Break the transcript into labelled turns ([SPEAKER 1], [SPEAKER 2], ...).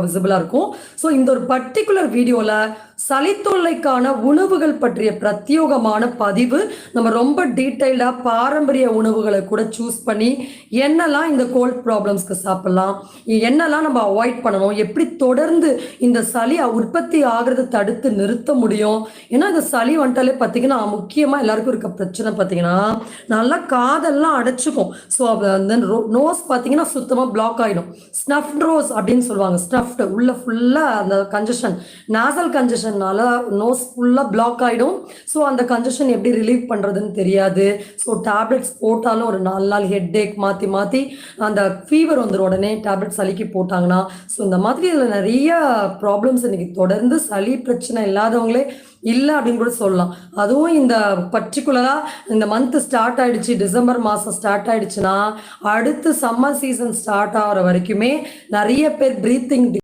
[SPEAKER 1] விசிபிளா இருக்கும். ஸோ இந்த ஒரு பர்டிகுலர் வீடியோல சளித்தொல்லைக்கான உணவுகள் பற்றிய பிரத்யேகமான பதிவு நம்ம ரொம்ப டீட்டெயில்டா பாரம்பரிய உணவுகளை கூட சூஸ் பண்ணி என்னெல்லாம் இந்த கோல்ட் ப்ராப்ளம்ஸ்க்கு சாப்பிடலாம், என்னெல்லாம் நம்ம அவாய்ட் பண்ணணும், எப்படி தொடர்ந்து இந்த சளி உற்பத்தி ஆகிறத தடுத்து நிறுத்த முடியும். ஏன்னா இந்த சளி வந்துட்டாலே பார்த்தீங்கன்னா முக்கியமா எல்லாருக்கும் இருக்க பிரச்சனை பார்த்தீங்கன்னா நல்லா காதெல்லாம் அடைச்சுக்கும். ஸோ வந்து நோஸ் பார்த்தீங்கன்னா சுத்தமாக பிளாக் ஆகிடும். ஸ்னஃப் ரோஸ் அப்படின்னு சொல்லுவாங்க. ஸ்னஃப்டு உள்ள ஃபுல்லாக அந்த கன்ஜஷன் நாசல் கன்ஜஷன்னால நோஸ் ஃபுல்லாக பிளாக் ஆகிடும். ஸோ அந்த கன்ஜஷன் எப்படி ரிலீவ் பண்ணுறதுன்னு தெரியாது. ஸோ டேப்லெட்ஸ் போட்டாலும் ஒரு 4 நாள் ஹெட் ஏக் மாற்றி மாற்றி அந்த ஃபீவர் வந்துடும். உடனே டேப்லெட் சளிக்கு போட்டாங்கன்னா ஸோ இந்த மாதிரி இதில் நிறைய ப்ராப்ளம்ஸ் இன்னைக்கு தொடர்ந்து சளி பிரச்சனை இல்லாதவங்களே இல்லை அப்படின்னு கூட சொல்லலாம். அதுவும் இந்த பர்டிகுலராக இந்த மந்த் ஸ்டார்ட் ஆயிடுச்சு, டிசம்பர் மாதம் ஸ்டார்ட் ஆயிடுச்சுன்னா அடுத்து சம்மர் சீசன் ஸ்டார்ட் ஆகிற வரைக்குமே நிறைய பேர் ப்ரீத்திங்